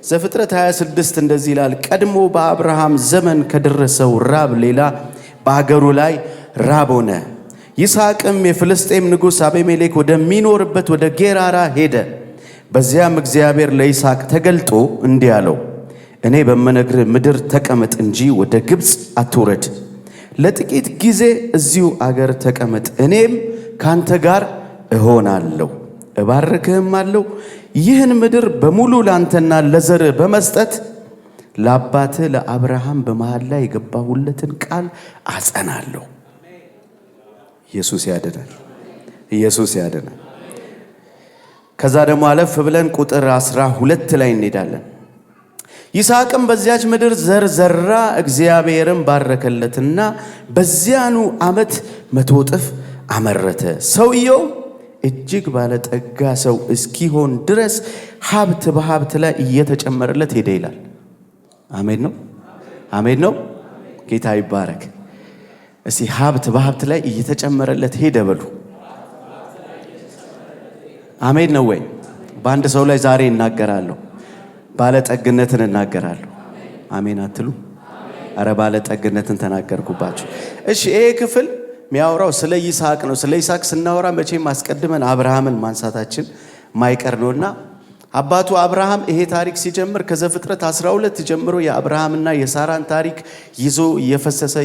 ዘፍጥረት 26 እንደዚህ ይላል፣ ቀድሞ በአብርሃም ዘመን ከደረሰው ራብ ሌላ በአገሩ ላይ ራብ ሆነ። ይስሐቅም የፍልስጤም ንጉሥ አቤሜሌክ ወደሚኖርበት ወደ ጌራራ ሄደ። በዚያም እግዚአብሔር ለይስሐቅ ተገልጦ እንዲህ አለው፣ እኔ በምነግርህ ምድር ተቀመጥ እንጂ ወደ ግብፅ አትውረድ። ለጥቂት ጊዜ እዚሁ አገር ተቀመጥ፣ እኔም ካንተ ጋር እሆናለሁ፣ እባርክህም አለው። ይህን ምድር በሙሉ ላንተና ለዘርህ በመስጠት ለአባትህ ለአብርሃም በመሐላ የገባሁለትን ቃል አጸናለሁ። ኢየሱስ ያድናል። ኢየሱስ ያድናል። ከዛ ደግሞ አለፍ ብለን ቁጥር 12 ላይ እንሄዳለን። ይስሐቅም በዚያች ምድር ዘር ዘራ፣ እግዚአብሔርም ባረከለትና በዚያኑ ዓመት 100 እጥፍ አመረተ። ሰውየው እጅግ ባለጠጋ ሰው እስኪሆን ድረስ ሀብት በሀብት ላይ እየተጨመረለት ሄደ ይላል። አሜን ነው። አሜን ነው። ጌታ ይባረክ። እስቲ ሀብት በሀብት ላይ እየተጨመረለት ሄደ በሉ። አሜን ነው ወይ? በአንድ ሰው ላይ ዛሬ እናገራለሁ፣ ባለጠግነትን እናገራለሁ። አሜን አትሉ? አረ ባለጠግነትን ተናገርኩባችሁ። እሺ ይሄ ክፍል የሚያወራው ስለ ይስሐቅ ነው። ስለ ይስሐቅ ስናወራ መቼም አስቀድመን አብርሃምን ማንሳታችን ማይቀር ነውና አባቱ አብርሃም ይሄ ታሪክ ሲጀምር ከዘፍጥረት 12 ጀምሮ የአብርሃምና የሳራን ታሪክ ይዞ እየፈሰሰ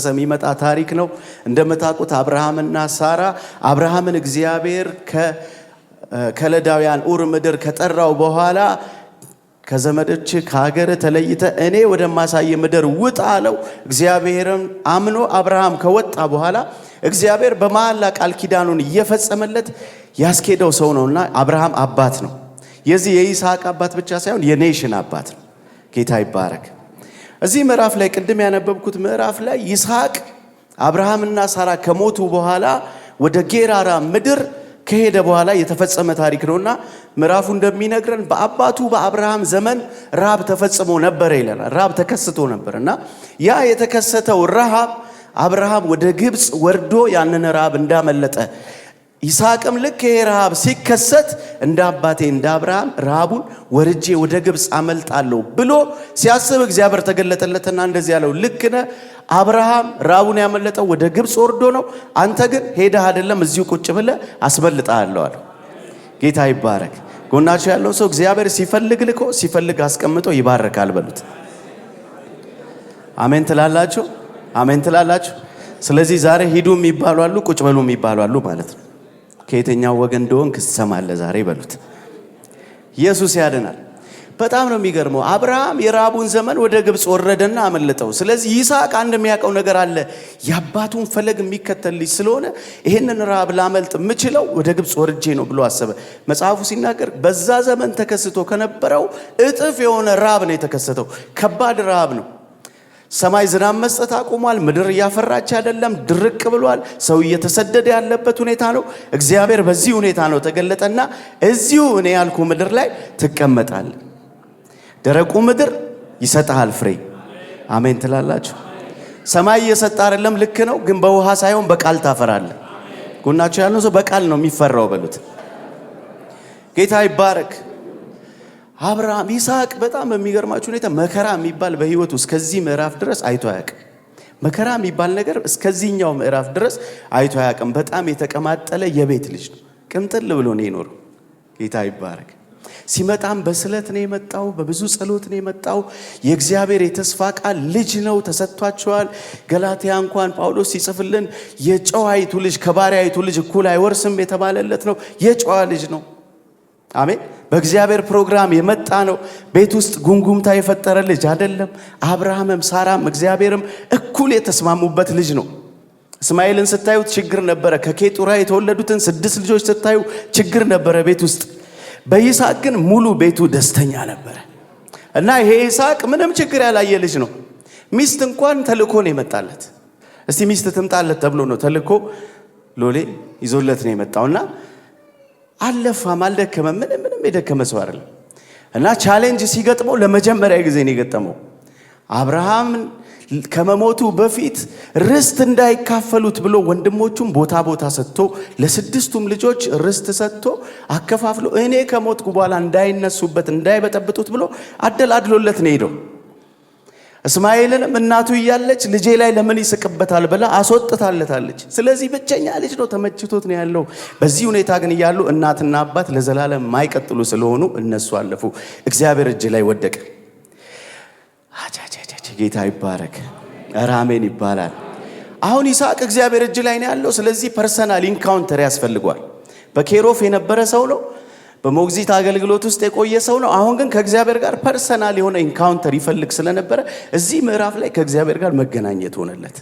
የሚመጣ ታሪክ ነው። እንደምታውቁት አብርሃምና ሳራ አብርሃምን እግዚአብሔር ከከለዳውያን ኡር ምድር ከጠራው በኋላ ከዘመዶች ከሀገር ተለይተ እኔ ወደማሳይ ምድር ውጣ አለው። እግዚአብሔርን አምኖ አብርሃም ከወጣ በኋላ እግዚአብሔር በመሐላ ቃል ኪዳኑን እየፈጸመለት ያስኬደው ሰው ነውና አብርሃም አባት ነው። የዚህ የይስሐቅ አባት ብቻ ሳይሆን የኔሽን አባት ነው። ጌታ ይባረክ። እዚህ ምዕራፍ ላይ ቅድም ያነበብኩት ምዕራፍ ላይ ይስሐቅ አብርሃምና ሳራ ከሞቱ በኋላ ወደ ጌራራ ምድር ከሄደ በኋላ የተፈጸመ ታሪክ ነውና ምዕራፉ እንደሚነግረን በአባቱ በአብርሃም ዘመን ራብ ተፈጽሞ ነበር ይለናል። ራብ ተከስቶ ነበርና ያ የተከሰተው ረሃብ አብርሃም ወደ ግብፅ ወርዶ ያንን ራብ እንዳመለጠ ይስሐቅም ልክ ይሄ ረሃብ ሲከሰት እንደ አባቴ እንደ አብርሃም ረሃቡን ወርጄ ወደ ግብፅ አመልጣለሁ ብሎ ሲያስብ እግዚአብሔር ተገለጠለትና እንደዚህ ያለው፣ ልክ ነህ አብርሃም ረሃቡን ያመለጠው ወደ ግብፅ ወርዶ ነው፣ አንተ ግን ሄደህ አይደለም እዚሁ ቁጭ ብለህ አስበልጣለሁ አለው። ጌታ ይባረክ። ጎናችሁ ያለው ሰው እግዚአብሔር ሲፈልግ ልኮ ሲፈልግ አስቀምጦ ይባረካል በሉት። አሜን ትላላችሁ? አሜን ትላላችሁ? ስለዚህ ዛሬ ሂዱ የሚባሉ አሉ፣ ቁጭ በሉ የሚባሉ አሉ ማለት ነው። ከየትኛው ወገን እንደሆንክ ትሰማለህ ዛሬ በሉት። ኢየሱስ ያድናል። በጣም ነው የሚገርመው። አብርሃም የራቡን ዘመን ወደ ግብፅ ወረደና አመለጠው። ስለዚህ ይስሐቅ አንድ የሚያውቀው ነገር አለ። የአባቱን ፈለግ የሚከተል ልጅ ስለሆነ ይህንን ራብ ላመልጥ የምችለው ወደ ግብፅ ወርጄ ነው ብሎ አሰበ። መጽሐፉ ሲናገር በዛ ዘመን ተከስቶ ከነበረው እጥፍ የሆነ ራብ ነው የተከሰተው። ከባድ ራብ ነው። ሰማይ ዝናብ መስጠት አቁሟል። ምድር እያፈራች አይደለም፣ ድርቅ ብሏል። ሰው እየተሰደደ ያለበት ሁኔታ ነው። እግዚአብሔር በዚህ ሁኔታ ነው ተገለጠና እዚሁ እኔ ያልኩ ምድር ላይ ትቀመጣል፣ ደረቁ ምድር ይሰጣል ፍሬ። አሜን ትላላችሁ? ሰማይ እየሰጠ አይደለም፣ ልክ ነው፣ ግን በውሃ ሳይሆን በቃል ታፈራለህ። ጎናችሁ ያለው ሰው በቃል ነው የሚፈራው በሉት። ጌታ ይባረክ። አብርሃም ይስሐቅ በጣም በሚገርማችሁ ሁኔታ መከራ የሚባል በህይወቱ እስከዚህ ምዕራፍ ድረስ አይቶ አያውቅም። መከራ የሚባል ነገር እስከዚህኛው ምዕራፍ ድረስ አይቶ አያውቅም። በጣም የተቀማጠለ የቤት ልጅ ነው። ቅምጥል ብሎ ነው የኖረው። ጌታ ይባረክ። ሲመጣም በስለት ነው የመጣው፣ በብዙ ጸሎት ነው የመጣው። የእግዚአብሔር የተስፋ ቃል ልጅ ነው ተሰጥቷቸዋል። ገላትያ እንኳን ጳውሎስ ሲጽፍልን የጨዋይቱ ልጅ ከባሪያይቱ ልጅ እኩል አይወርስም የተባለለት ነው። የጨዋ ልጅ ነው። አሜን። በእግዚአብሔር ፕሮግራም የመጣ ነው። ቤት ውስጥ ጉንጉምታ የፈጠረ ልጅ አይደለም። አብርሃምም ሳራም እግዚአብሔርም እኩል የተስማሙበት ልጅ ነው። እስማኤልን ስታዩት ችግር ነበረ። ከኬጡራ የተወለዱትን 6 ልጆች ስታዩ ችግር ነበረ ቤት ውስጥ። በይስሐቅ ግን ሙሉ ቤቱ ደስተኛ ነበረ እና ይሄ ይስሐቅ ምንም ችግር ያላየ ልጅ ነው። ሚስት እንኳን ተልኮ ነው የመጣለት። እስቲ ሚስት ትምጣለት ተብሎ ነው ተልኮ ሎሌ ይዞለት ነው የመጣውና አለፋም አልደከመም። ምንም የደከመ ሰው አይደለም። እና ቻሌንጅ ሲገጥመው ለመጀመሪያ ጊዜ ነው የገጠመው። አብርሃም ከመሞቱ በፊት ርስት እንዳይካፈሉት ብሎ ወንድሞቹም ቦታ ሰጥቶ ለስድስቱም ልጆች ርስት ሰጥቶ አከፋፍሎ እኔ ከሞትኩ በኋላ እንዳይነሱበት እንዳይበጠብጡት ብሎ አደላድሎለት ነው ሄደው። እስማኤልንም እናቱ እያለች ልጄ ላይ ለምን ይስቅበታል ብላ አስወጥታለታለች። ስለዚህ ብቸኛ ልጅ ነው፣ ተመችቶት ነው ያለው። በዚህ ሁኔታ ግን እያሉ እናትና አባት ለዘላለም ማይቀጥሉ ስለሆኑ እነሱ አለፉ። እግዚአብሔር እጅ ላይ ወደቀ። ጌታ ይባረክ። አሜን ይባላል። አሁን ይስሐቅ እግዚአብሔር እጅ ላይ ነው ያለው። ስለዚህ ፐርሰናል ኢንካውንተር ያስፈልጓል። በኬሮፍ የነበረ ሰው ነው። በሞግዚት አገልግሎት ውስጥ የቆየ ሰው ነው። አሁን ግን ከእግዚአብሔር ጋር ፐርሰናል የሆነ ኢንካውንተር ይፈልግ ስለነበረ እዚህ ምዕራፍ ላይ ከእግዚአብሔር ጋር መገናኘት ሆነለት።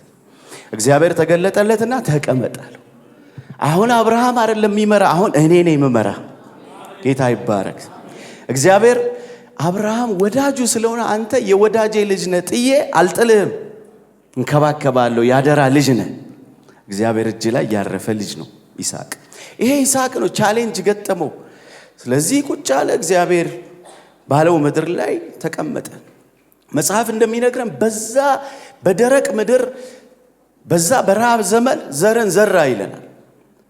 እግዚአብሔር ተገለጠለትና ተቀመጣለሁ። አሁን አብርሃም አይደለም የሚመራ፣ አሁን እኔ ነኝ የምመራ። ጌታ ይባረክ። እግዚአብሔር አብርሃም ወዳጁ ስለሆነ አንተ የወዳጄ ልጅ ነህ፣ ጥዬ አልጥልህም፣ እንከባከባለሁ፣ ያደራ ልጅ ነህ። እግዚአብሔር እጅ ላይ ያረፈ ልጅ ነው ይስሐቅ። ይሄ ይስሐቅ ነው ቻሌንጅ ገጠመው። ስለዚህ ቁጭ አለ። እግዚአብሔር ባለው ምድር ላይ ተቀመጠ። መጽሐፍ እንደሚነግረን በዛ በደረቅ ምድር በዛ በረሃብ ዘመን ዘርን ዘራ ይለናል።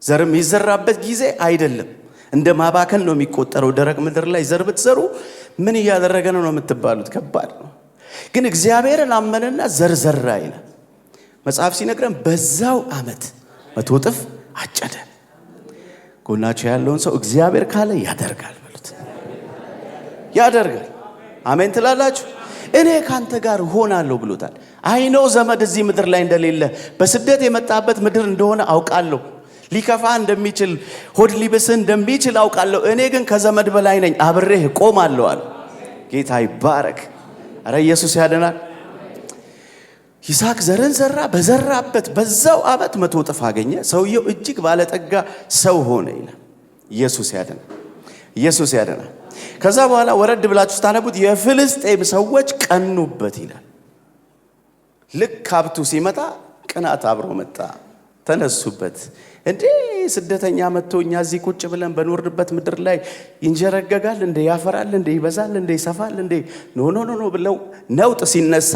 ዘርም ይዘራበት ጊዜ አይደለም፣ እንደ ማባከን ነው የሚቆጠረው። ደረቅ ምድር ላይ ዘር ብትዘሩ ምን እያደረገ ነው የምትባሉት? ከባድ ነው። ግን እግዚአብሔርን አመነና ዘር ዘራ ይላል መጽሐፍ ሲነግረን። በዛው ዓመት 100 እጥፍ አጨደ። ጎናቸው ያለውን ሰው እግዚአብሔር ካለ ያደርጋል በሉት። ያደርጋል። አሜን ትላላችሁ? እኔ ካንተ ጋር ሆናለሁ ብሎታል። አይኖ ዘመድ እዚህ ምድር ላይ እንደሌለ፣ በስደት የመጣበት ምድር እንደሆነ አውቃለሁ። ሊከፋ እንደሚችል ሆድ ሊብስህ እንደሚችል አውቃለሁ። እኔ ግን ከዘመድ በላይ ነኝ፣ አብሬህ ቆማለሁ አለ። ጌታ ይባረክ። አረ ኢየሱስ ያደናል። ይስሐቅ ዘርን ዘራ። በዘራበት በዛው ዓመት 100 እጥፍ አገኘ። ሰውየው እጅግ ባለጠጋ ሰው ሆነ ይላል። ኢየሱስ ያደናል። ኢየሱስ ያደናል። ከዛ በኋላ ወረድ ብላችሁ ስታነቡት የፍልስጤም ሰዎች ቀኑበት ይላል። ልክ ሀብቱ ሲመጣ ቅናት አብሮ መጣ። ተነሱበት። እንዴ ስደተኛ መጥቶ እኛ እዚህ ቁጭ ብለን በኖርንበት ምድር ላይ ይንጀረገጋል እንዴ? ያፈራል እንዴ? ይበዛል እንዴ? ይሰፋል እንዴ? ኖ ብለው ነውጥ ሲነሳ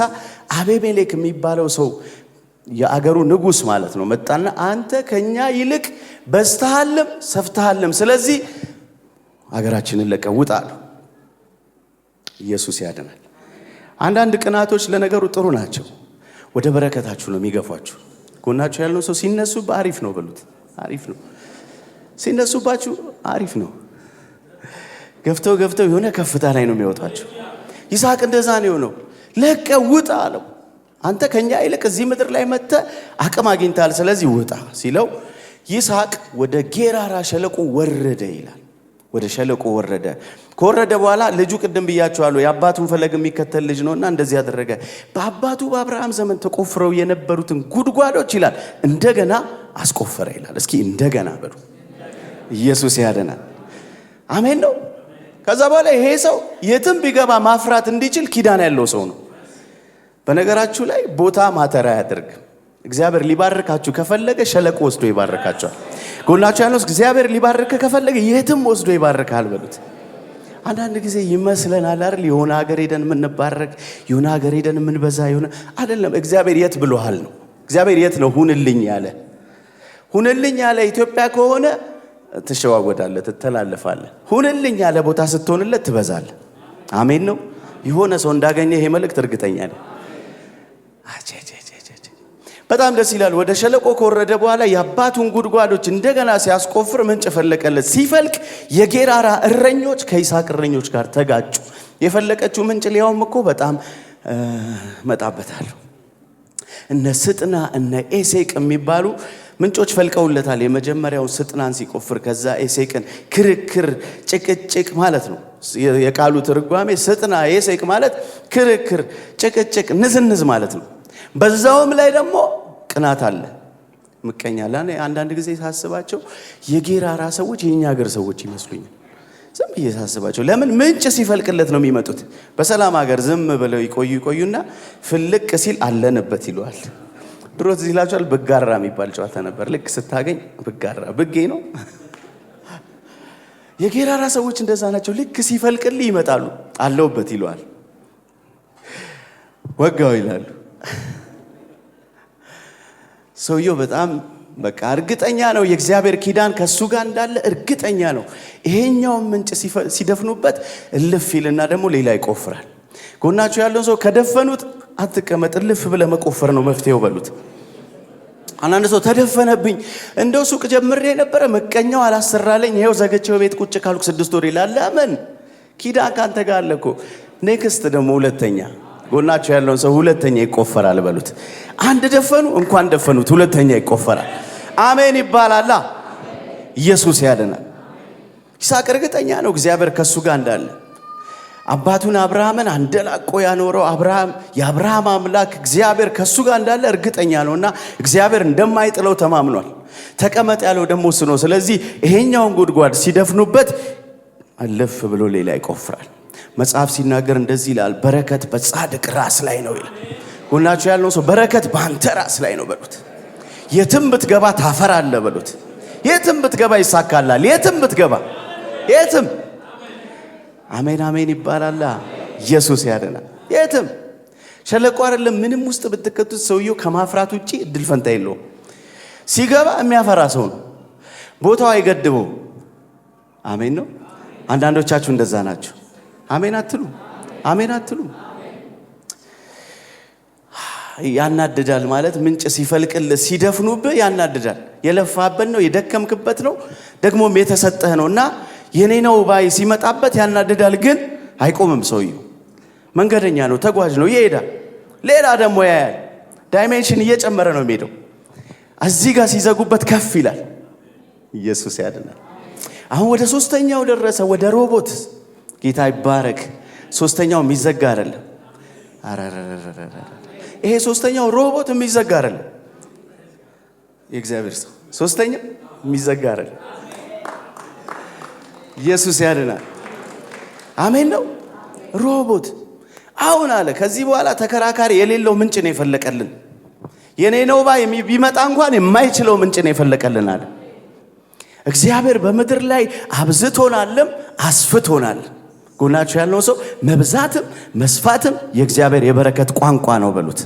አቤሜሌክ የሚባለው ሰው የአገሩ ንጉሥ ማለት ነው መጣና አንተ ከኛ ይልቅ በዝተሃልም ሰፍተሃልም፣ ስለዚህ አገራችንን ለቀህ ውጣ አለው። ኢየሱስ ያድናል። አንዳንድ ቅናቶች ለነገሩ ጥሩ ናቸው። ወደ በረከታችሁ ነው የሚገፏችሁ። ጎናችሁ ያለው ሰው ሲነሱብህ አሪፍ ነው በሉት። አሪፍ ነው ሲነሱባችሁ፣ አሪፍ ነው። ገፍተው የሆነ ከፍታ ላይ ነው የሚወጣችሁ። ይስሐቅ እንደዛ ነው የሆነው። ለቀህ ውጣ አለው። አንተ ከኛ ይልቅ እዚህ ምድር ላይ መጥተህ አቅም አግኝተሃል፣ ስለዚህ ውጣ ሲለው ይስሐቅ ወደ ጌራራ ሸለቆ ወረደ ይላል። ወደ ሸለቆ ወረደ። ከወረደ በኋላ ልጁ ቅድም ብያቸዋለሁ የአባቱን ፈለግ የሚከተል ልጅ ነውና እንደዚህ ያደረገ። በአባቱ በአብርሃም ዘመን ተቆፍረው የነበሩትን ጉድጓዶች ይላል እንደገና አስቆፈረ ይላል። እስኪ እንደገና በሉ። ኢየሱስ ያደናል። አሜን ነው። ከዛ በኋላ ይሄ ሰው የትም ቢገባ ማፍራት እንዲችል ኪዳን ያለው ሰው ነው። በነገራችሁ ላይ ቦታ ማተር አያደርግም። እግዚአብሔር ሊባርካችሁ ከፈለገ ሸለቆ ወስዶ ይባርካችኋል። ጎናችሁ ያለው እግዚአብሔር ሊባርክ ከፈለገ የትም ወስዶ ይባርካል በሉት። አንዳንድ ጊዜ ይመስለናል አይደል የሆነ ሀገር ሄደን የምንባረክ የሆነ ሀገር ሄደን የምንበዛ የሆነ አይደለም። እግዚአብሔር የት ብሎሃል ነው። እግዚአብሔር የት ነው ሁንልኝ ያለ? ሁንልኝ ያለ ኢትዮጵያ ከሆነ ትሸዋወዳለህ፣ ትተላለፋለህ። ሁንልኝ ያለ ቦታ ስትሆንለት ትበዛለህ። አሜን ነው። የሆነ ሰው እንዳገኘ ይሄ መልእክት እርግጠኛ ነኝ። በጣም ደስ ይላል። ወደ ሸለቆ ከወረደ በኋላ የአባቱን ጉድጓዶች እንደገና ሲያስቆፍር ምንጭ ፈለቀለት። ሲፈልቅ የጌራራ እረኞች ከይስሐቅ እረኞች ጋር ተጋጩ። የፈለቀችው ምንጭ ሊያውም እኮ በጣም መጣበታለሁ። እነ ስጥና እነ ኤሴቅ የሚባሉ ምንጮች ፈልቀውለታል። የመጀመሪያው ስጥናን ሲቆፍር ከዛ ኤሴቅን ክርክር ጭቅጭቅ ማለት ነው የቃሉ ትርጓሜ። ስጥና ኤሴቅ ማለት ክርክር ጭቅጭቅ ንዝንዝ ማለት ነው። በዛውም ላይ ደግሞ ቅናት አለ፣ ምቀኛ አለ። አንዳንድ ጊዜ ሳስባቸው የጌራራ ሰዎች የኛ ሀገር ሰዎች ይመስሉኛል። ዝም ብዬ ሳስባቸው ለምን ምንጭ ሲፈልቅለት ነው የሚመጡት? በሰላም ሀገር ዝም ብለው ይቆዩና ፍልቅ ሲል አለንበት ይለዋል። ድሮ እዚህ ይላቸዋል። ብጋራ የሚባል ጨዋታ ነበር። ልክ ስታገኝ ብጋራ ብጌ ነው። የጌራራ ሰዎች እንደዛ ናቸው። ልክ ሲፈልቅልህ ይመጣሉ። አለውበት ይለዋል። ወጋው ይላሉ። ሰውየው በጣም በቃ እርግጠኛ ነው የእግዚአብሔር ኪዳን ከሱ ጋር እንዳለ እርግጠኛ ነው። ይሄኛው ምንጭ ሲደፍኑበት እልፍ ይልና ደግሞ ሌላ ይቆፍራል። ጎናችሁ ያለው ሰው ከደፈኑት አትቀመጥ፣ እልፍ ብለህ መቆፈር ነው መፍትሄው በሉት። አንዳንድ ሰው ተደፈነብኝ እንደው ሱቅ ጀምሬ ነበረ መቀኛው አላሰራለኝ ይሄው ዘግቼው ቤት ቁጭ ካልኩ 6 ወር ይላል። ለምን? ኪዳን ካንተ ጋር አለ እኮ። ኔክስት ደግሞ ሁለተኛ ጎናችሁ ያለውን ሰው ሁለተኛ ይቆፈራል በሉት። አንድ ደፈኑ እንኳን ደፈኑት፣ ሁለተኛ ይቆፈራል። አሜን ይባላል። ኢየሱስ ያድናል። ይስሐቅ እርግጠኛ ነው እግዚአብሔር ከሱ ጋር እንዳለ። አባቱን አብርሃምን አንደላቆ ያኖረው የአብርሃም አምላክ እግዚአብሔር ከሱ ጋር እንዳለ እርግጠኛ ነውና እግዚአብሔር እንደማይጥለው ተማምኗል። ተቀመጥ ያለው ደግሞ እሱ ነው። ስለዚህ ይሄኛውን ጉድጓድ ሲደፍኑበት አለፍ ብሎ ሌላ ይቆፍራል። መጽሐፍ ሲናገር እንደዚህ ይላል፣ በረከት በጻድቅ ራስ ላይ ነው ይላል። ጎናችሁ ያለው ሰው በረከት በአንተ ራስ ላይ ነው በሉት። የትም ብትገባ ታፈራለህ በሉት። የትም ብትገባ ይሳካላል። የትም ብትገባ የትም። አሜን አሜን ይባላል። ኢየሱስ ያድናል። የትም ሸለቆ አይደለም ምንም ውስጥ ብትከቱት ሰውየው ከማፍራት ውጪ እድል ፈንታ የለውም። ሲገባ የሚያፈራ ሰው ነው። ቦታው አይገድበው። አሜን ነው። አንዳንዶቻችሁ እንደዛ ናችሁ። አሜን አትሉ። አሜን አትሉ። ያናድዳል ማለት ምንጭ ሲፈልቅል ሲደፍኑብህ ያናድዳል። የለፋበት ነው የደከምክበት ነው ደግሞም የተሰጠህ ነውና የኔ ነው ባይ ሲመጣበት ያናድዳል። ግን አይቆምም። ሰውየው መንገደኛ ነው፣ ተጓዥ ነው፣ ይሄዳል። ሌላ ደግሞ ያያል። ዳይሜንሽን እየጨመረ ነው የሚሄደው። እዚህ ጋር ሲዘጉበት ከፍ ይላል። ኢየሱስ ያድናል። አሁን ወደ ሶስተኛው ደረሰ፣ ወደ ሮቦት። ጌታ ይባረክ። ሶስተኛው የሚዘጋ አይደለም። ይሄ ሶስተኛው ሮቦት የሚዘጋ አይደለም። የእግዚአብሔር ሰው ሶስተኛው የሚዘጋ አይደለም። ኢየሱስ ያድናል። አሜን ነው። ሮቦት አሁን አለ ከዚህ በኋላ ተከራካሪ የሌለው ምንጭ ነው የፈለቀልን። የኔ ነው ባይ ቢመጣ እንኳን የማይችለው ምንጭ ነው የፈለቀልን አለ። እግዚአብሔር በምድር ላይ አብዝቶናልም አስፍቶናል። ጎናችሁ ያለው ሰው መብዛትም መስፋትም የእግዚአብሔር የበረከት ቋንቋ ነው በሉት።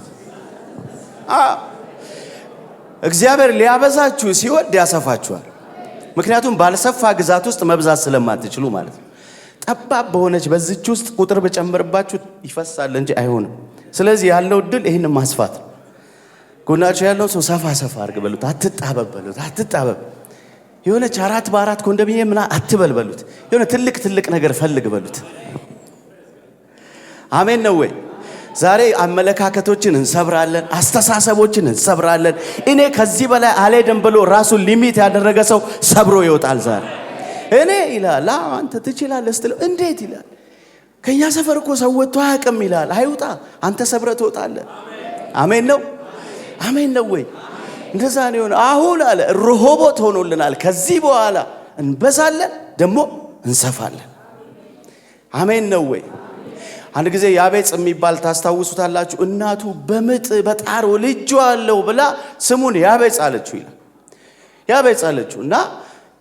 እግዚአብሔር ሊያበዛችሁ ሲወድ ያሰፋችኋል። ምክንያቱም ባልሰፋ ግዛት ውስጥ መብዛት ስለማትችሉ ማለት ነው። ጠባብ በሆነች በዚች ውስጥ ቁጥር በጨመርባችሁ ይፈሳል እንጂ አይሆንም። ስለዚህ ያለው እድል ይህን ማስፋት ነው። ጎናችሁ ያለው ሰው ሰፋ ሰፋ አድርግ በሉት። አትጣበብ በሉት። አትጣበብ። የሆነች 4 በ4 ኮንዶሚኒየም ምና አትበል በሉት። የሆነ ትልቅ ነገር ፈልግ በሉት። አሜን ነው ወይ? ዛሬ አመለካከቶችን እንሰብራለን፣ አስተሳሰቦችን እንሰብራለን። እኔ ከዚህ በላይ አልሄድም ብሎ ራሱን ሊሚት ያደረገ ሰው ሰብሮ ይወጣል። ዛሬ እኔ ይላል አንተ ትችላለህ ስትለው እንዴት ይላል። ከኛ ሰፈር እኮ ሰው ወጥቶ አያውቅም ይላል። አይውጣ፣ አንተ ሰብረህ ትወጣለህ። አሜን ነው። አሜን ነው ወይ? እንደዛ ነው። አሁን አለ ሮቦት ሆኖልናል። ከዚህ በኋላ እንበዛለን ደግሞ እንሰፋለን። አሜን ነው ወይ? አንድ ጊዜ ያቤጽ የሚባል ታስታውሱታላችሁ። እናቱ በምጥ በጣር ወልጄዋለሁ ብላ ስሙን ያቤጽ አለችው ይላል። ያቤጽ አለችው እና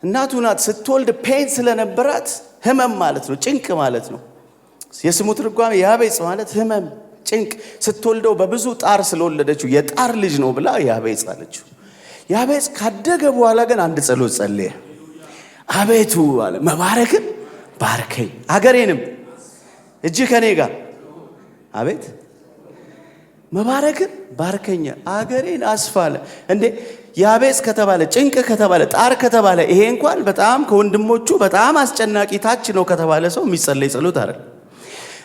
እናቱ ናት ስትወልድ ፔን ስለነበራት ህመም ማለት ነው፣ ጭንቅ ማለት ነው። የስሙ ትርጓሜ ያቤጽ ማለት ህመም፣ ጭንቅ። ስትወልደው በብዙ ጣር ስለወለደችው የጣር ልጅ ነው ብላ ያቤጽ አለችው። ያቤጽ ካደገ በኋላ ግን አንድ ጸሎት ጸለየ። አቤቱ አለ መባረክን ባርከኝ፣ አገሬንም እጅ ከኔ ጋር አቤት መባረክን ባርከኛ፣ አገሬን አስፋለ። እንዴ ያቤጽ ከተባለ ጭንቅ ከተባለ ጣር ከተባለ ይሄ እንኳን በጣም ከወንድሞቹ በጣም አስጨናቂ ታች ነው ከተባለ ሰው የሚጸለይ ጸሎት አይደል።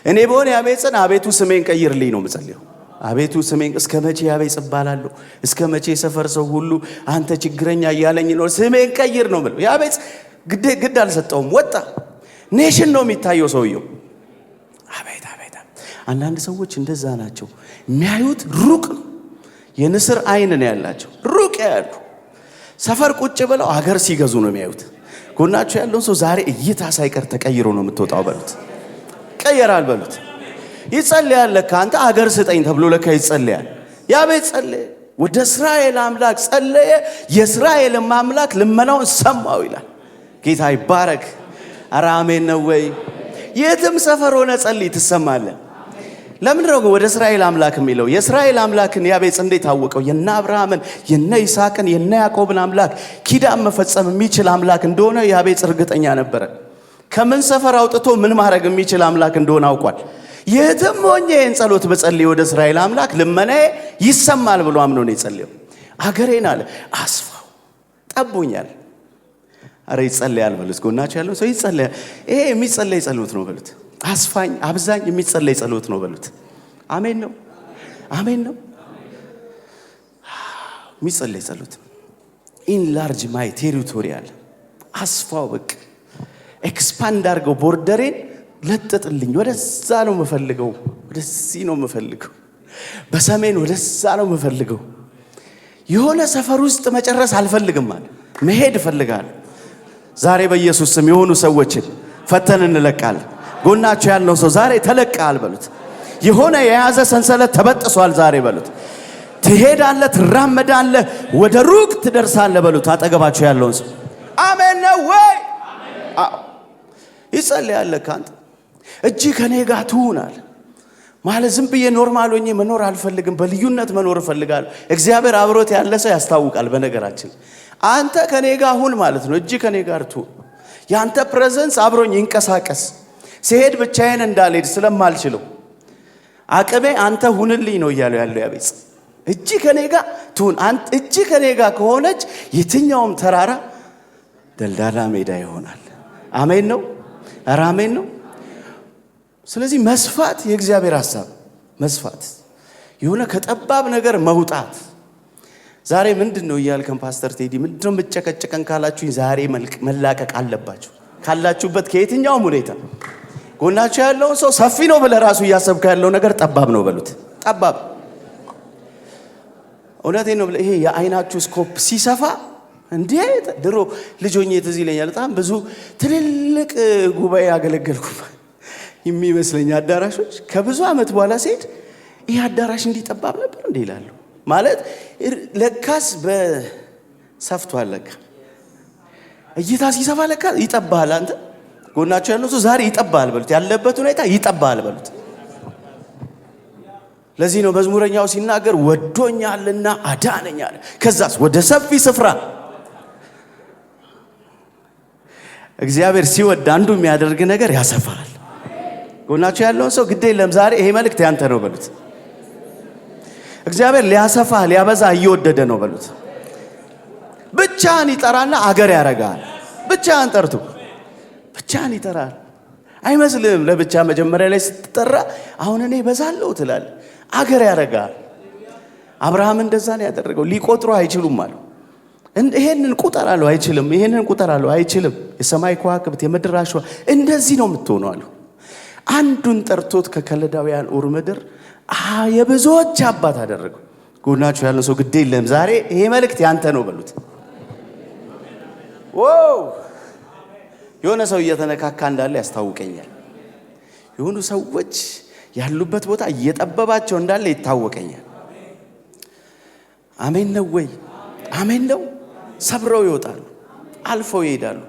እኔ በሆነ ያቤጽን አቤቱ ስሜን ቀይርልኝ ነው የምጸልየው። አቤቱ ስሜን እስከ መቼ ያቤጽ እባላለሁ? እስከ መቼ ሰፈር ሰው ሁሉ አንተ ችግረኛ እያለኝ ነው? ስሜን ቀይር ነው የምለው። ያቤጽ ግድ አልሰጠውም፣ ወጣ። ኔሽን ነው የሚታየው ሰውየው። አቤት አቤት። አንዳንድ ሰዎች እንደዛ ናቸው። የሚያዩት ሩቅ ነው። የንስር አይን ነው ያላቸው፣ ሩቅ ያሉ። ሰፈር ቁጭ ብለው አገር ሲገዙ ነው የሚያዩት። ጎናቸው ያለውን ሰው ዛሬ እይታ ሳይቀር ተቀይሮ ነው የምትወጣው በሉት። ቀየራል በሉት። ይጸልያል። ለካ አንተ አገር ስጠኝ ተብሎ ለካ ይጸልያል። ያቤት ጸለየ፣ ወደ እስራኤል አምላክ ጸለየ። የእስራኤል አምላክ ልመናውን ሰማው ይላል። ጌታ ይባረክ። ኧረ አሜን ነው ወይ? የትም ሰፈር ሆነ ጸልይ ትሰማለህ። ለምን ነው ወደ እስራኤል አምላክ የሚለው? የእስራኤል አምላክን ያቤጽ እንዴት አወቀው? የነ አብርሃምን የነ ይስሐቅን የነ ያዕቆብን አምላክ ኪዳን መፈጸም የሚችል አምላክ እንደሆነ ያቤጽ እርግጠኛ ነበረ። ከምን ሰፈር አውጥቶ ምን ማድረግ የሚችል አምላክ እንደሆነ አውቋል። የትም ሆኜ ይህን ጸሎት በጸልይ ወደ እስራኤል አምላክ ልመናዬ ይሰማል ብሎ አምኖ ነው የጸለየው። አገሬን አለ አስፋው ጠቦኛል። አረ ይጸለያል በሉት። ጎናችሁ ያለው ሰው ይጸለያል። ይሄ የሚጸለይ ጸሎት ነው በሉት። አስፋኝ አብዛኝ የሚጸለይ ጸሎት ነው በሉት። አሜን ነው፣ አሜን ነው። የሚጸለይ ጸሎት ኢንላርጅ ማይ ቴሪቶሪያል፣ አስፋው በቃ ኤክስፓንድ አድርገው ቦርደሬን ለጥጥልኝ። ወደዛ ነው የምፈልገው፣ ወደዚህ ነው የምፈልገው፣ በሰሜን ወደዛ ነው የምፈልገው። የሆነ ሰፈር ውስጥ መጨረስ አልፈልግም አለ፣ መሄድ እፈልጋለሁ። ዛሬ በኢየሱስ ስም የሆኑ ሰዎችን ፈተን እንለቃለን። ጎናችሁ ያለው ሰው ዛሬ ተለቃል በሉት። የሆነ የያዘ ሰንሰለት ተበጥሷል ዛሬ በሉት። ትሄዳለህ፣ ትራመዳለህ፣ ወደ ሩቅ ትደርሳለህ በሉት። አጠገባችሁ ያለውን ሰው አሜን ነው ወይ? ይጸልያል። ካንተ እጅ ከኔ ጋር ትሁናል ማለት ዝም ብዬ ኖርማል ሆኜ መኖር አልፈልግም፣ በልዩነት መኖር እፈልጋለሁ። እግዚአብሔር አብሮት ያለ ሰው ያስታውቃል። በነገራችን አንተ ከኔ ጋር ሁን ማለት ነው። እጅ ከኔ ጋር ትሁን፣ ያንተ ፕሬዘንስ አብሮኝ ይንቀሳቀስ። ሲሄድ ብቻዬን እንዳልሄድ ስለማልችለው አቅሜ አንተ ሁንልኝ ነው እያለው ያለው ያቤጽ። እጅ ከኔ ጋር ትሁን። አንተ እጅ ከኔ ጋር ከሆነች የትኛውም ተራራ ደልዳላ ሜዳ ይሆናል። አሜን ነው፣ ኧረ አሜን ነው። ስለዚህ መስፋት የእግዚአብሔር ሐሳብ፣ መስፋት የሆነ ከጠባብ ነገር መውጣት። ዛሬ ምንድነው እያልከን ፓስተር ቴዲ ምንድነው መጨቀጨቀን ካላችሁኝ፣ ዛሬ መላቀቅ አለባችሁ ካላችሁበት ከየትኛውም ሁኔታ። ጎናችሁ ያለውን ሰው ሰፊ ነው ብለህ ራሱ እያሰብከ ያለው ነገር ጠባብ ነው በሉት። ጠባብ እውነቴን ነው ብለህ ይሄ የአይናችሁ ስኮፕ ሲሰፋ እንዴ! ድሮ ልጆኜ ትዝ ይለኛል በጣም ብዙ ትልልቅ ጉባኤ ያገለገልኩ የሚመስለኝ አዳራሾች ከብዙ ዓመት በኋላ ሲሄድ ይህ አዳራሽ እንዲጠባብ ነበር እንዴ ይላሉ። ማለት ለካስ በሰፍቷል። ለካ እይታ ሲሰፋ ለካ ይጠባል። አንተ ጎናችሁ ያለው ሰው ዛሬ ይጠባል በሉት። ያለበት ሁኔታ ይጠባል በሉት። ለዚህ ነው መዝሙረኛው ሲናገር ወዶኛልና አዳነኛል። ከዛስ ወደ ሰፊ ስፍራ። እግዚአብሔር ሲወድ አንዱ የሚያደርግ ነገር ያሰፋል። ጎናችሁ ያለውን ሰው ግድ የለም ዛሬ ይሄ መልእክት ያንተ ነው በሉት። እግዚአብሔር ሊያሰፋ ሊያበዛ እየወደደ ነው በሉት። ብቻህን ይጠራና አገር ያረጋል። ብቻህን ጠርቶ ብቻህን ይጠራል። አይመስልም? ለብቻ መጀመሪያ ላይ ስትጠራ አሁን እኔ በዛለው ትላለህ፣ አገር ያረጋል። አብርሃም እንደዛ ነው ያደረገው። ሊቆጥሩ አይችሉም አሉ። ይሄንን ቁጥር አለው አይችልም፣ ይሄንን ቁጥር አለው አይችልም። የሰማይ ከዋክብት የምድር አሸዋ እንደዚህ ነው የምትሆነው አሉ። አንዱን ጠርቶት ከከለዳውያን ኡር ምድር የብዙዎች አባት አደረገው። ጎናችሁ ያለው ሰው ግድ የለም ዛሬ ይሄ መልእክት ያንተ ነው በሉት። ዋው! የሆነ ሰው እየተነካካ እንዳለ ያስታውቀኛል። የሆኑ ሰዎች ያሉበት ቦታ እየጠበባቸው እንዳለ ይታወቀኛል። አሜን ነው ወይ? አሜን ነው። ሰብረው ይወጣሉ፣ አልፈው ይሄዳሉ።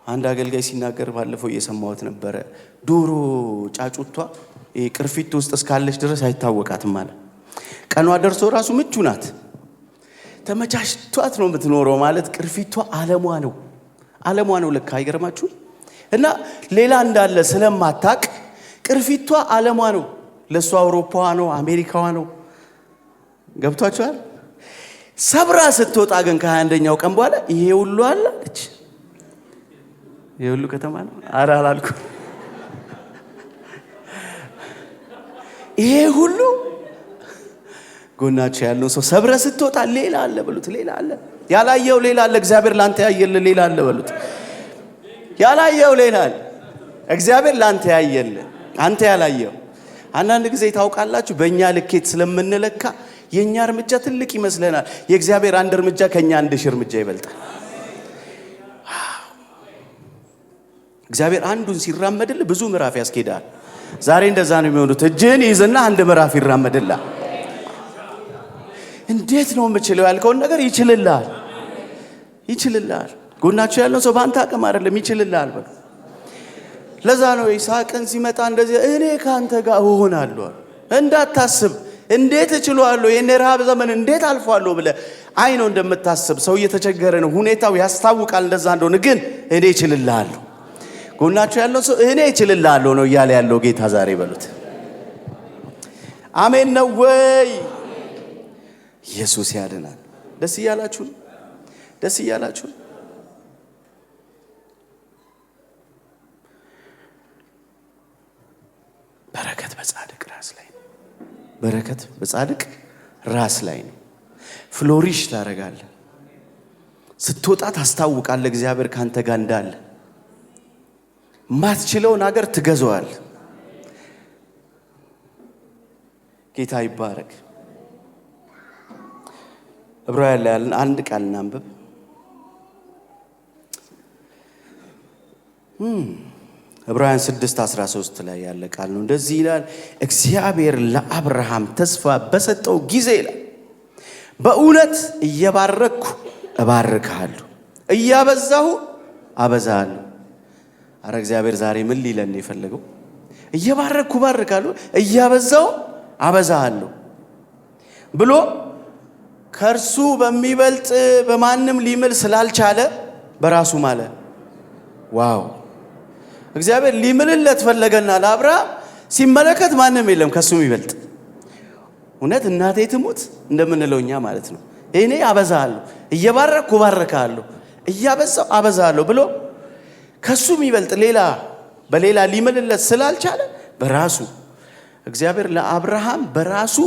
አንድ አገልጋይ ሲናገር ባለፈው እየሰማሁት ነበረ። ዶሮ ጫጩቷ ቅርፊት ውስጥ እስካለች ድረስ አይታወቃትም ማለት ቀኗ ደርሶ ራሱ ምቹ ናት፣ ተመቻችቷት ነው የምትኖረው ማለት ቅርፊቷ ዓለሟ ነው፣ ዓለሟ ነው። ለካ አይገርማችሁ? እና ሌላ እንዳለ ስለማታቅ ቅርፊቷ ዓለሟ ነው። ለሷ አውሮፓዋ ነው፣ አሜሪካዋ ነው። ገብቷችኋል? ሰብራ ስትወጣ ግን ከ21ኛው ቀን በኋላ ይሄ ሁሉ አለች። ይሄ ሁሉ ከተማ ነው። ኧረ አላልኩም። ይሄ ሁሉ ጎናችሁ ያለው ሰው ሰብረ ስትወጣ ሌላ አለ በሉት። ሌላ አለ፣ ያላየው ሌላ አለ። እግዚአብሔር ላንተ ያየለ ሌላ አለ በሉት። ያላየው ሌላ አለ፣ እግዚአብሔር ላንተ ያየለ አንተ ያላየው። አንዳንድ ጊዜ ታውቃላችሁ በእኛ ልኬት ስለምንለካ የኛ እርምጃ ትልቅ ይመስለናል። የእግዚአብሔር አንድ እርምጃ ከኛ 1000 እርምጃ ይበልጣል። እግዚአብሔር አንዱን ሲራመድልህ ብዙ ምዕራፍ ያስኬዳል። ዛሬ እንደዛ ነው የሚሆኑት። እጅን ይዝና አንድ ምዕራፍ ይራመድልሃል። እንዴት ነው የምችለው ያልከውን ነገር ይችልልሃል፣ ይችልልሃል። ጎናችሁ ያለው ሰው ባንተ አቅም አይደለም፣ ይችልልሃል በሉ። ለዛ ነው ይስሐቅን ሲመጣ እንደዚህ እኔ ካንተ ጋር እሆናለሁ እንዳታስብ እንዴት እችላለሁ የኔ ረሃብ ዘመን እንዴት አልፏለሁ ብለ አይ ነው እንደምታስብ ሰው እየተቸገረ ነው ሁኔታው ያስታውቃል እንደዛ እንደሆነ ግን እኔ እችልልሃለሁ ጎናችሁ ያለው ሰው እኔ እችልልሃለሁ ነው እያለ ያለው ጌታ ዛሬ በሉት አሜን ነው ወይ ኢየሱስ ያድናል ደስ ይያላችሁ በረከት በጻድቅ ራስ ላይ ነው ፍሎሪሽ ታረጋለህ ስትወጣ ታስታውቃለህ እግዚአብሔር ካንተ ጋር እንዳለ ማትችለው ነገር ትገዛዋል ጌታ ይባረክ ዕብራውያን ላይ ያለን አንድ ቃል እናንብብ ዕብራውያን 6:13 ላይ ያለ ቃል ነው እንደዚህ ይላል እግዚአብሔር ለአብርሃም ተስፋ በሰጠው ጊዜ ይላል በእውነት እየባረኩ እባርካለሁ እያበዛሁ አበዛለሁ አረ እግዚአብሔር ዛሬ ምን ሊለን የፈለገው እየባረኩ እባርካለሁ እያበዛሁ አበዛለሁ ብሎ ከርሱ በሚበልጥ በማንም ሊምል ስላልቻለ በራሱ ማለት ዋው እግዚአብሔር ሊምልለት ፈለገና ለአብርሃም ሲመለከት ማንም የለም ከሱ የሚበልጥ እውነት እናቴ ትሙት እንደምንለውኛ ማለት ነው እኔ አበዛለሁ እየባረኩ ባረካለሁ እያበዛው አበዛለሁ ብሎ ከሱ የሚበልጥ በሌላ ሊምልለት ስላልቻለ በራሱ እግዚአብሔር ለአብርሃም በራሱ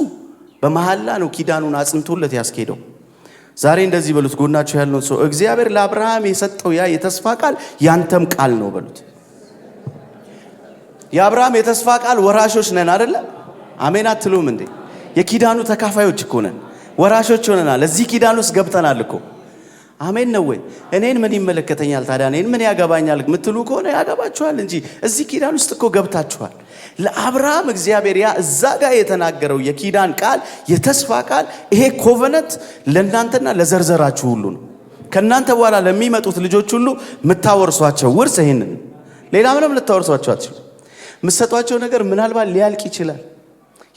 በመሐላ ነው ኪዳኑን አጽንቶለት ያስኬደው ዛሬ እንደዚህ በሉት ጎናችሁ ያለውን ሰው እግዚአብሔር ለአብርሃም የሰጠው ያ የተስፋ ቃል ያንተም ቃል ነው በሉት የአብርሃም የተስፋ ቃል ወራሾች ነን አይደል አሜን አትሉም እንዴ የኪዳኑ ተካፋዮች እኮ ነን ወራሾች ሆነናል እዚህ ኪዳን ውስጥ ገብተናል እኮ አሜን ነው ወይ እኔን ምን ይመለከተኛል ታዲያ እኔን ምን ያገባኛል ምትሉ ከሆነ ያገባችኋል እንጂ እዚህ ኪዳን ውስጥ እኮ ገብታችኋል ለአብርሃም እግዚአብሔር ያ እዛ ጋር የተናገረው የኪዳን ቃል የተስፋ ቃል ይሄ ኮቨነንት ለእናንተና ለዘርዘራችሁ ሁሉ ነው ከናንተ በኋላ ለሚመጡት ልጆች ሁሉ ምታወርሷቸው ውርስ ይሄንን ሌላ ምንም ልታወርሷቸው አትችሉ ምሰጧቸው ነገር ምናልባት ሊያልቅ ይችላል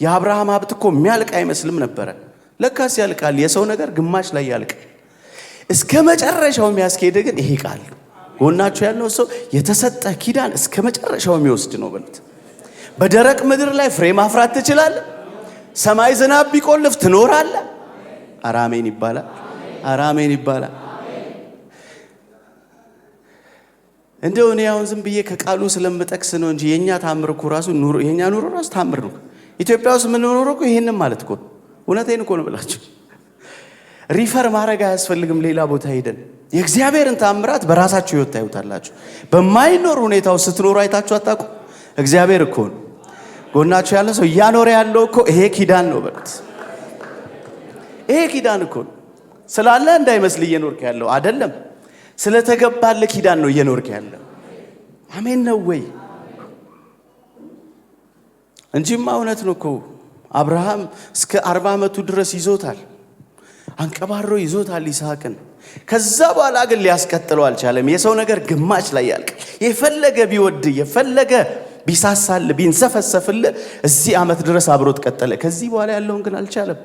የአብርሃም ሀብት እኮ የሚያልቅ አይመስልም ነበር ለካስ ያልቃል የሰው ነገር ግማሽ ላይ ያልቅ እስከ መጨረሻው የሚያስኬድ ግን ይሄ ቃል ጎናችሁ ያለው ሰው የተሰጠ ኪዳን እስከ መጨረሻው የሚወስድ ነው በሉት በደረቅ ምድር ላይ ፍሬ ማፍራት ትችላለህ ሰማይ ዝናብ ቢቆልፍ ትኖራለህ አራሜን ይባላል እንደው እኔ አሁን ዝም ብዬ ከቃሉ ስለምጠቅስ ነው እንጂ የኛ ታምር እኮ ራሱ የኛ ኑሮ ራሱ ታምር ነው ኢትዮጵያ ውስጥ ምን ኖሮ እኮ ይሄንን ማለት እኮ እውነቴን እኮ ነው ብላችሁ ሪፈር ማድረግ አያስፈልግም ሌላ ቦታ ሄደን የእግዚአብሔርን ታምራት በራሳችሁ ህይወት ታዩታላችሁ በማይኖር ሁኔታው ስትኖሩ አይታችሁ አታውቁ እግዚአብሔር እኮ ነው ጎናችሁ ያለ ሰው ያኖር ያለው እኮ ይሄ ኪዳን ነው በሉት ይሄ ኪዳን እኮ ስላለ እንዳይመስል እየኖርክ ያለው አይደለም ስለተገባለ ኪዳን ነው እየኖርክ ያለው አሜን ነው ወይ እንጂማ እውነት ነው እኮ አብርሃም እስከ 40 ዓመቱ ድረስ ይዞታል አንቀባሮ ይዞታል ይስሐቅን ከዛ በኋላ ግን ሊያስቀጥለው አልቻለም የሰው ነገር ግማሽ ላይ ያልቅ የፈለገ ቢወድ የፈለገ ቢሳሳል ቢንሰፈሰፍል እዚህ ዓመት ድረስ አብሮት ቀጠለ ከዚህ በኋላ ያለውን ግን አልቻለም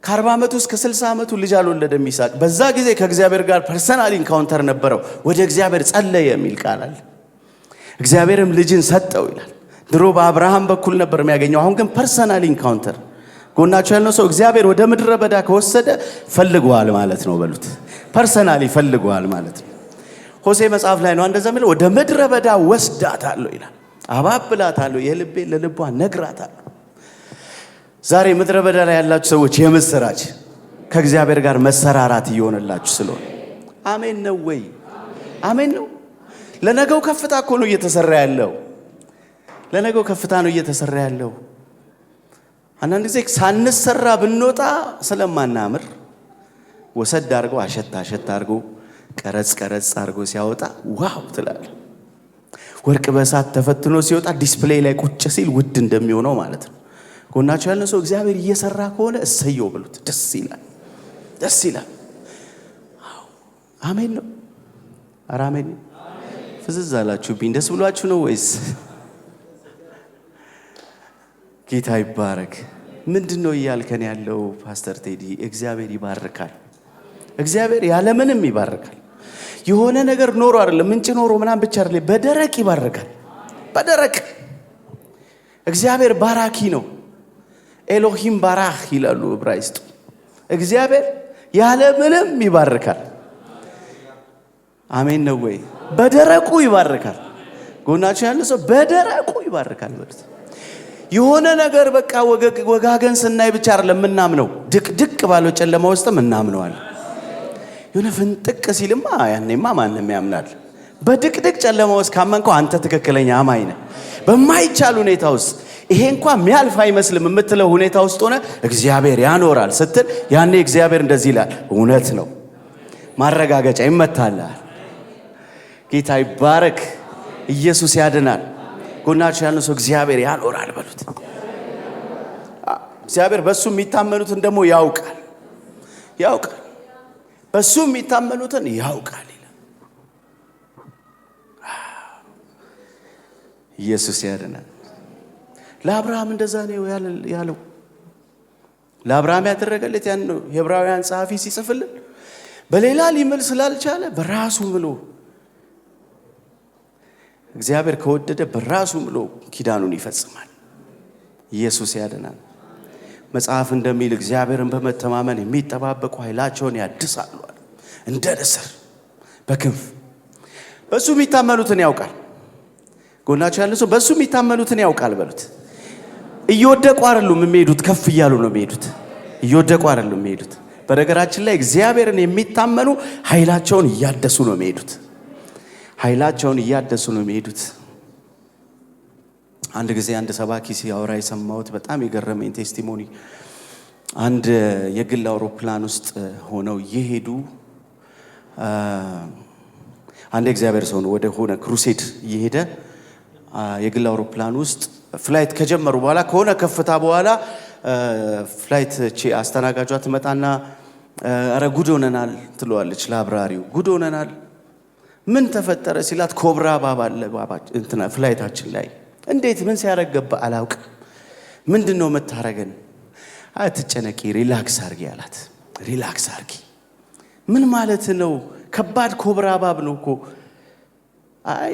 ከ40 ዓመቱ እስከ 60 ዓመቱ ልጅ አልወለደም ይስሐቅ በዛ ጊዜ ከእግዚአብሔር ጋር ፐርሰናል ኢንካውንተር ነበረው ወደ እግዚአብሔር ጸለየ የሚል ቃል አለ እግዚአብሔርም ልጅን ሰጠው ይላል ድሮ በአብርሃም በኩል ነበር የሚያገኘው አሁን ግን ፐርሰናል ኢንካውንተር ጎናችሁ ያለው ሰው እግዚአብሔር ወደ ምድረ በዳ ከወሰደ ፈልጓል ማለት ነው በሉት ፐርሰናሊ ፈልጓል ማለት ነው ሆሴ መጽሐፍ ላይ ነው እንደዛ የሚለው ወደ ምድረ በዳ ወስዳታለሁ ይላል አባብላታለሁ የልቤ ለልቧ ነግራታለሁ ዛሬ ምድረ በዳ ላይ ያላችሁ ሰዎች የምስራች ከእግዚአብሔር ጋር መሰራራት ይሆንላችሁ ስለሆነ አሜን ነው ወይ አሜን ነው ለነገው ከፍታ እኮ ነው እየተሰራ ያለው ለነገው ከፍታ ነው እየተሰራ ያለው አንዳንድ ጊዜ ሳንሰራ ብንወጣ ስለማናምር ወሰድ አድርጎ አሸት አድርጎ ቀረጽ አድርጎ ሲያወጣ ዋው ትላለህ ወርቅ በእሳት ተፈትኖ ሲወጣ ዲስፕሌይ ላይ ቁጭ ሲል ውድ እንደሚሆነው ማለት ነው ጎናችሁ ያለው ሰው እግዚአብሔር እየሰራ ከሆነ እሰየው ብሉት ደስ ይላል አሜን ነው አራሜን ፍዝዝ አላችሁብኝ። ደስ ብሏችሁ ነው ወይስ? ጌታ ይባረክ። ምንድነው እያልከን ያለው ፓስተር ቴዲ? እግዚአብሔር ይባርካል። እግዚአብሔር ያለምንም ይባርካል። የሆነ ነገር ኖሮ አይደለም፣ ምንጭ ኖሮ ምናምን ብቻ አይደለም፣ በደረቅ ይባርካል። በደረቅ እግዚአብሔር ባራኪ ነው። ኤሎሂም ባራክ ይላሉ ዕብራይስጥ። እግዚአብሔር ያለምንም ይባርካል። አሜን ነው ወይ? በደረቁ ይባርካል። ጎናችሁ ያለ ሰው በደረቁ ይባርካል ማለት የሆነ ነገር በቃ ወጋገን ስናይ ብቻ አይደለም ምናምነው፣ ድቅድቅ ባለው ጨለማ ውስጥም እናምነዋል። የሆነ ፍንጥቅ ሲልማ ያኔማ ማንም ያምናል። በድቅድቅ ጨለማ ውስጥ ካመንከው አንተ ትክክለኛ አማኝ ነህ። በማይቻል ሁኔታ ውስጥ ይሄ እንኳን የሚያልፍ አይመስልም የምትለው ሁኔታ ውስጥ ሆነ እግዚአብሔር ያኖራል ስትል ያኔ እግዚአብሔር እንደዚህ ይላል፣ እውነት ነው። ማረጋገጫ ይመታልሃል። ጌታ ይባረክ። ኢየሱስ ያድናል። ጎናችሁ ያለው ሰው እግዚአብሔር ያኖራል በሉት። እግዚአብሔር በሱ የሚታመኑትን ደግሞ ያውቃል። በሱ የሚታመኑትን ያውቃል ይላል። ኢየሱስ ያድናል። ለአብርሃም እንደዛ ነው ያለው። ለአብርሃም ያደረገለት ያን ነው። የዕብራውያን ጸሐፊ ሲጽፍልን በሌላ ሊምል ስላልቻለ በራሱ ምሎ እግዚአብሔር ከወደደ በራሱ ምሎ ኪዳኑን ይፈጽማል። ኢየሱስ ያድናል። መጽሐፍ እንደሚል እግዚአብሔርን በመተማመን የሚጠባበቁ ኃይላቸውን ያድሳሉ እንደ ንስር በክንፍ። በሱ የሚታመኑትን ያውቃል። ጎናቸው ያለ ሰው በሱ የሚታመኑትን ያውቃል በሉት። እየወደቁ አይደሉም የሚሄዱት፣ ከፍ እያሉ ነው የሚሄዱት። እየወደቁ አይደሉም የሚሄዱት። በነገራችን ላይ እግዚአብሔርን የሚታመኑ ኃይላቸውን እያደሱ ነው የሚሄዱት። አንድ ጊዜ አንድ ሰባኪ ሲያወራ የሰማሁት በጣም የገረመኝ ቴስቲሞኒ፣ አንድ የግል አውሮፕላን ውስጥ ሆነው እየሄዱ አንድ እግዚአብሔር ሰው ነው ወደ ሆነ ክሩሴድ እየሄደ የግል አውሮፕላን ውስጥ ፍላይት ከጀመሩ በኋላ ከሆነ ከፍታ በኋላ ፍላይት አስተናጋጇ ትመጣና አረ ጉድ ሆነናል ትለዋለች ለአብራሪው። ጉድ ሆነናል ምን ተፈጠረ ሲላት፣ ኮብራ ባባለ እንትና ፍላይታችን ላይ። እንዴት ምን ሲያረገባ አላውቅም። ምንድነው መታረገን? አትጨነቂ ሪላክስ አርጊ አላት። ሪላክስ አርጊ ምን ማለት ነው? ከባድ ኮብራ ባብ ነው እኮ።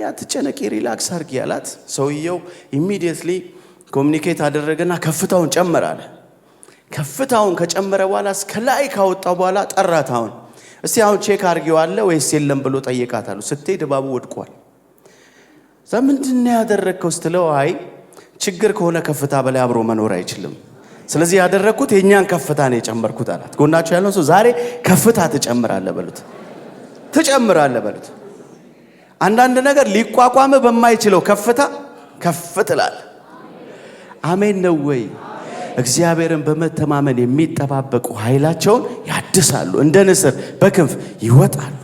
አትጨነቂ ሪላክስ አርጊ አላት። ሰውየው ኢሚዲየትሊ ኮሙኒኬት አደረገና ከፍታውን ጨመራለ። ከፍታውን ከጨመረ በኋላ እስከ ላይ ካወጣው በኋላ ጠራት። አሁን እስቲ አሁን ቼክ አርጊው አለ ወይስ የለም ብሎ ጠየቃታሉ። ስትሄድ ባቡ ወድቋል። ምንድነው ያደረከው ስትለው፣ አይ ችግር ከሆነ ከፍታ በላይ አብሮ መኖር አይችልም፣ ስለዚህ ያደረኩት የኛን ከፍታ ነው የጨመርኩት አላት። ጎናችሁ ያለው ሰው ዛሬ ከፍታ ትጨምራለህ በሉት። አንዳንድ ነገር ሊቋቋም በማይችለው ከፍታ ከፍ ትላለህ። አሜን ነው ወይ? እግዚአብሔርን በመተማመን የሚጠባበቁ ኃይላቸውን ያድሳሉ፣ እንደ ንስር በክንፍ ይወጣሉ።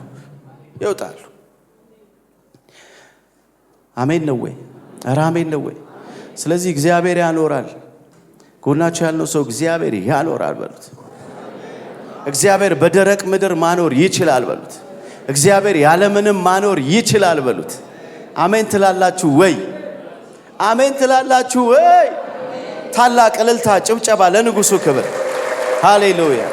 አሜን ነው ወይ? ኧረ አሜን ነው ወይ? ስለዚህ እግዚአብሔር ያኖራል። ጎናችሁ ያለው ሰው እግዚአብሔር ያኖራል በሉት። እግዚአብሔር በደረቅ ምድር ማኖር ይችላል በሉት። እግዚአብሔር ያለምንም ማኖር ይችላል በሉት። አሜን ትላላችሁ ወይ? አሜን ትላላችሁ ወይ? ታላቅ እልልታ ጭብጨባ ለንጉሱ ክብር። ሃሌሉያ።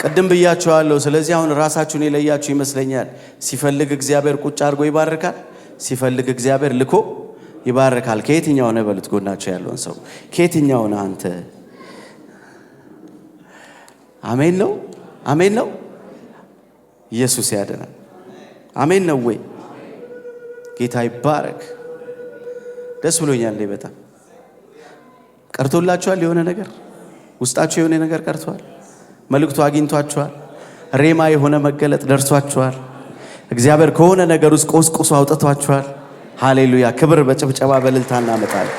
ቀደም ብያችኋለሁ። ስለዚህ አሁን ራሳችሁን የለያችሁ ይመስለኛል። ሲፈልግ እግዚአብሔር ቁጭ አድርጎ ይባርካል፣ ሲፈልግ እግዚአብሔር ልኮ ይባርካል። ከየትኛው ነው በሉት። ጎናችሁ ያለውን ሰው ከየትኛው ነው አንተ? አሜን ነው? አሜን ነው? ኢየሱስ ያድናል። አሜን ነው ወይ? ጌታ ይባረክ። ደስ ብሎኛል። በጣም ቀርቶላችኋል። የሆነ ነገር ውስጣችሁ የሆነ ነገር ቀርቷል። መልእክቱ አግኝቷችኋል። ሬማ የሆነ መገለጥ ደርሷችኋል። እግዚአብሔር ከሆነ ነገር ውስጥ ቆስቁሶ አውጥቷችኋል። ሃሌሉያ። ክብር በጭብጨባ በእልልታ እናመጣለን።